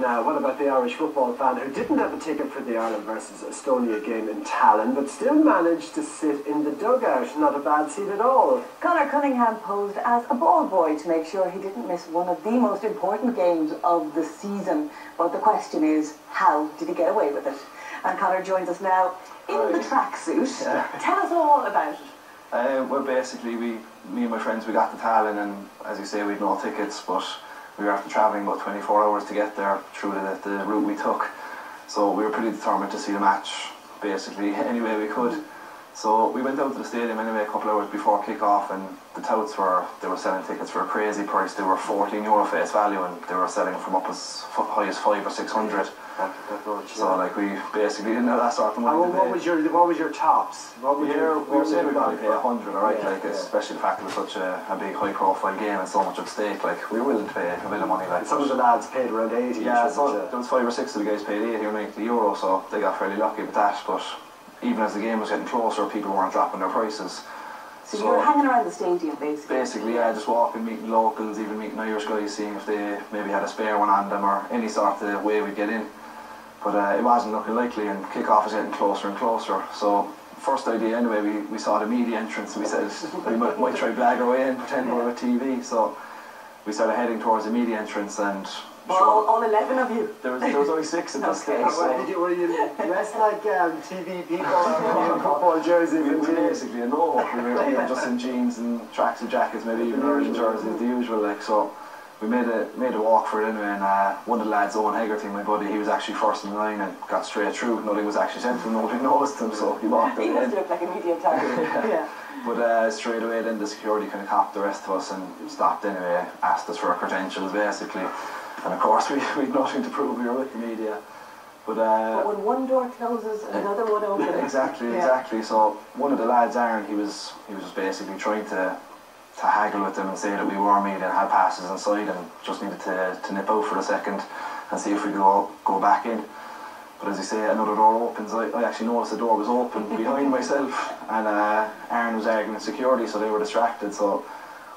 Now, what about the Irish football fan who didn't have a ticket for the Ireland versus Estonia game in Tallinn, but still managed to sit in the dugout? Not a bad seat at all. Conor Cunningham posed as a ball boy to make sure he didn't miss one of the most important games of the season. But the question is, how did he get away with it? And Conor joins us now in the tracksuit. Yeah. Tell us all about it. Well, basically, me and my friends, we got to Tallinn, and as you say, we had no tickets, but we were after travelling about 24 hours to get there through the route we took. So we were pretty determined to see the match, basically, any way we could. So we went down to the stadium anyway a couple of hours before kick-off, and the touts were selling tickets for a crazy price. They were €14 face value, and they were selling from up as high as 500 or 600. So like we basically didn't have that sort of money. What was your tops? We were saying we'd probably pay 100, alright, especially the fact it was such a big high profile game and so much at stake. Like we were willing to pay a bit of money. Like some of the lads paid around 80. Yeah, so there was 5 or 6 of the guys paid 80 or 90 euro, so they got fairly lucky with that. But even as the game was getting closer, people weren't dropping their prices. So you were hanging around the stadium, basically? Basically, yeah, just walking, meeting locals, even meeting Irish guys, seeing if they maybe had a spare one on them or any sort of way we'd get in. But it wasn't looking likely, and kick-off was getting closer and closer. So first idea anyway, we saw the media entrance, we said we might try blag our way in, pretend we're on TV. So we started heading towards the media entrance, and all 11 of you? There was only 6 at this stage. So were you dressed like TV people in football jerseys? We were basically a no-hope. We were just in jeans and tracksuit jackets, maybe even Irish jerseys, the usual. Like, so we made a walk for it anyway, and one of the lads, Owen Hegarty, my buddy, he was actually first in line and got straight through. Nothing was actually sent to him, nobody noticed him, so he walked He must look like a media target. Yeah. But straight away then the security kind of copped the rest of us and stopped anyway, asked us for our credentials basically. And of course we had nothing to prove we were with the media. But when one door closes, another one opens. Exactly. So one of the lads, Aaron, he was just basically trying to haggle with them and say that we were media and had passes inside and just needed to nip out for a second and see if we could all go back in. But as you say, another door opens. I actually noticed the door was open behind myself, and Aaron was arguing with security, so they were distracted. So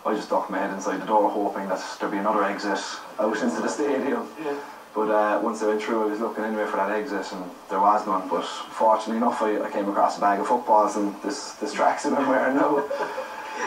I just ducked my head inside the door, hoping that there'd be another exit out into the stadium. Yeah. But once I went through, I was looking anyway for that exit, and there was none. But fortunately enough, I came across a bag of footballs and this tracksuit I'm wearing now.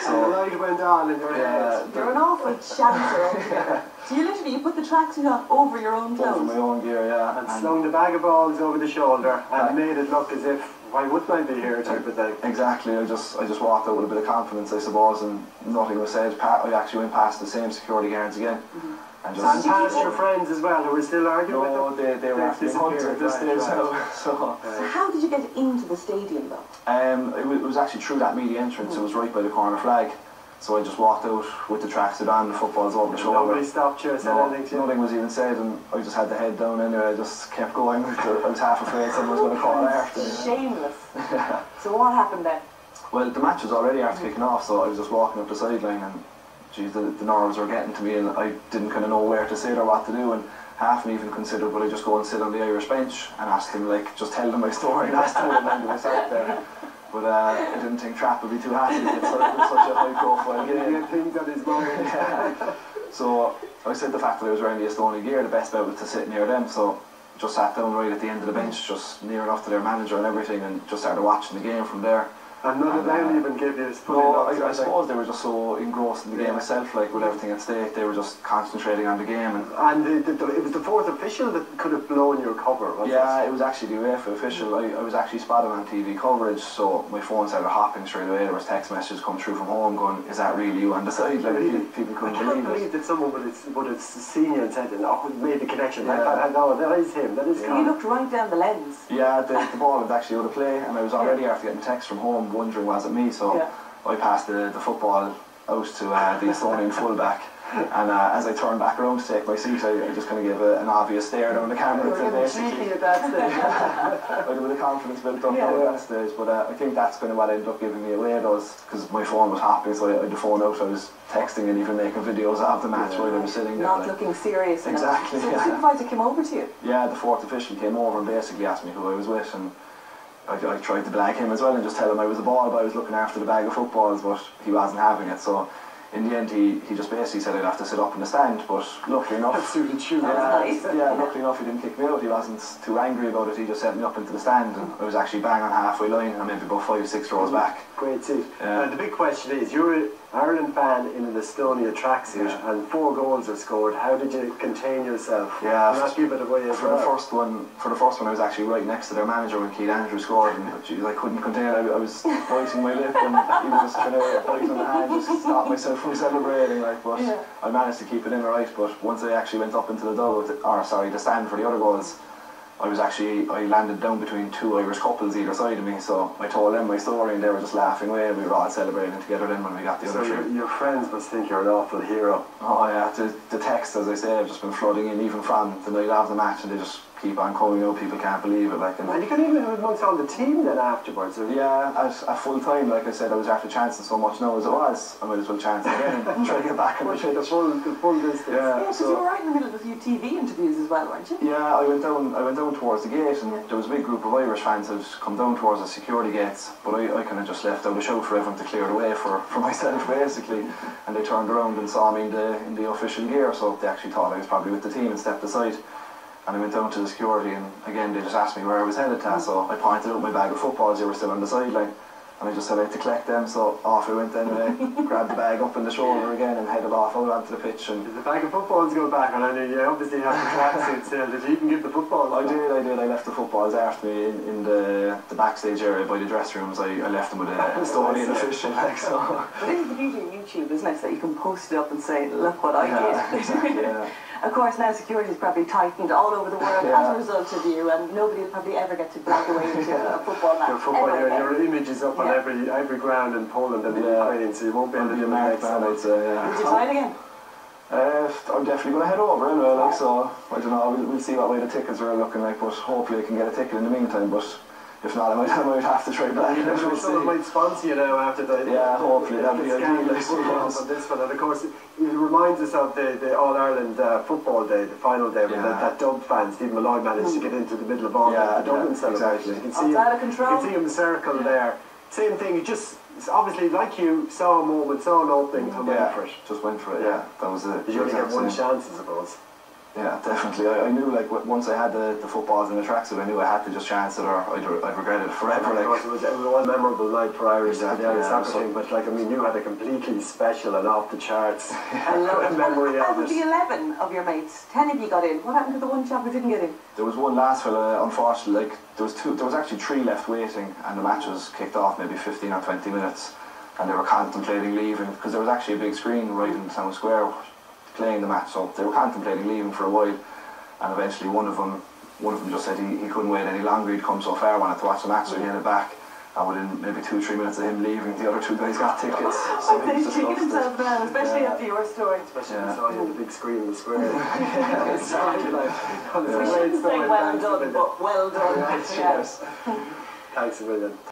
So the light went on in your head. You're an awful chancer. So you put the tracksuit on over your own clothes? Over my own gear, yeah. And slung the bag of balls over the shoulder and made it look as if, why wouldn't I be here type of thing. Exactly, I just walked out with a bit of confidence, I suppose, and nothing was said. I actually went past the same security guards again. And past your friends as well, who were still arguing with them? No, they were after me hunting at this stage. So how did you get into the stadium though? It was actually through that media entrance. It was right by the corner flag. So I just walked out with the tracksuit on, the footballs over the shoulder. Nobody stopped you or said anything to you? Nothing was even said, and I just had the head down anyway. I just kept going. I was half afraid someone was going to call after me. Shameless. So what happened then? Well, the match was already after kicking off, so I was just walking up the sideline, and geez, the nerves were getting to me, and I didn't kind of know where to sit or what to do, and half me even considered would I just go and sit on the Irish bench and ask them, like, just tell them my story and ask them what I'm going to start there. But I didn't think Trapp would be too happy with such a high profile game. Things on his mind. So I said the fact that I was wearing the Estonia gear, the best bet was to sit near them, so just sat down right at the end of the bench, just near enough to their manager and everything, and just started watching the game from there. And none of them even gave you this I suppose they were just so engrossed in the game itself, like with everything at stake, they were just concentrating on the game. And it was the fourth official that could have blown your cover, wasn't it? Yeah, it was actually the UEFA official. I was actually spotted on TV coverage, so my phone started hopping straight away. There was text messages come through from home going, is that really you on the side? Like, people couldn't believe it. I can't believe that someone would have seen you and said, oh, made the connection. Yeah. No, that is him, that is him. You looked right down the lens. Yeah, the ball was actually out of play, and I was already after getting text from home wondering was it me, so I passed the football out to the Estonian fullback, and as I turned back around to take my seat, I just kind of gave an obvious stare down the camera. You were cheeky at that stage. I had a bit of confidence built up at that stage, but I think that's kind of what ended up giving me away, because my phone was hopping, so I had the phone out, I was texting and even making videos of the match while I was sitting there. Not looking serious enough. Exactly. So the supervisor came over to you? Yeah, the fourth official came over and basically asked me who I was with, and I tried to blag him as well and just tell him I was a ball, but I was looking after the bag of footballs, but he wasn't having it. So in the end, he just basically said I'd have to sit up in the stand, but luckily enough... That suited you. Luckily enough he didn't kick me out. He wasn't too angry about it. He just sent me up into the stand, and I was actually bang on halfway line and maybe about 5-6 rows back. Great seat. The big question is, you're an Ireland fan in an Estonia tracksuit, and 4 goals are scored. How did you contain yourself? Yeah, not give it away as well. For the first one, I was actually right next to their manager when Keith Andrew scored, and geez, I couldn't contain it. I was biting my lip, and he was just kind of biting on the hand, just stop myself from celebrating. But I managed to keep it in right. But once I actually went up into the the stand for the other goals, I landed down between 2 Irish couples either side of me, so I told them my story and they were just laughing away. We were all celebrating together then when we got the other three. Your friends must think you're an awful hero. Oh yeah, the texts, as I say, have just been flooding in even from the night of the match, and they just keep on coming out. People can't believe it. And you can even amongst all the team then afterwards. Yeah, at full time, like I said, I was after chancing so much now as it was, I might as well chance again and try to get back on the pitch. The full distance. Yeah, because you were right in the middle of a few TV interviews as well, weren't you? Yeah, I went down towards the gate, and there was a big group of Irish fans that had come down towards the security gates, but I kind of just left out a shout for everyone to clear the way for myself basically, and they turned around and saw me in the official gear, so they actually thought I was probably with the team and stepped aside. And I went down to the security, and again they just asked me where I was headed to, so I pointed out my bag of footballs. They were still on the sideline, and I just said I had to collect them, so off I went anyway, grabbed the bag up in the shoulder again and headed off out onto the pitch. And did the bag of footballs go back? And I know you obviously have the tracksuit still. Did you even give the footballs back? I did. I left the footballs after me in the backstage area by the dressing rooms. I left them with an Estonian official. So. But this is the beauty of YouTube, isn't it? So you can post it up and say, look what I did. Exactly, yeah. Of course, now security is probably tightened all over the world as a result of you, and nobody will probably ever get to black away into a football match. Your image is up on every ground in Poland and in Ukraine, so you won't be able to do the next time. Would you try it again? I'm definitely going to head over anyway, so I don't know, we'll see what way the tickets are looking like, but hopefully I can get a ticket in the meantime, but if not, I might have to try back. Someone might sponsor you now after the... Yeah, hopefully that'll be ideal. On this one. And of course, it reminds us of the All-Ireland football day, the final day, when that Dub fan, Stephen Malloy, managed to get into the middle of all the Dublin celebration. Exactly. You can see him circle there. Same thing, he just... Obviously, like you, saw a moment, saw an opening, and went for it. Just went for it, that was it. You only get one chance, I suppose. Yeah, definitely. I knew, like, once I had the footballs in the tracksuit, I knew I had to just chance it, or I'd regret it forever. Of course, it was a memorable night for Irish soccer team, but like, I mean, you had a completely special and off the charts memory of it. Out of the 11 of your mates, 10 of you got in. What happened to the one chap who didn't get in? There was one last fella, unfortunately. Like, there was actually 3 left waiting, and the match was kicked off maybe 15 or 20 minutes, and they were contemplating leaving because there was actually a big screen right in the town square playing the match, so they were contemplating leaving for a while, and eventually one of them just said he couldn't wait any longer. He'd come so far, wanted to watch the match, so he headed back, and within maybe 2-3 minutes of him leaving, the other 2 guys got tickets. So he's kicking himself now, especially after your story. Especially when I saw you on the big screen in the square. Exactly. We shouldn't say well done, but well done. Cheers. Thanks a million.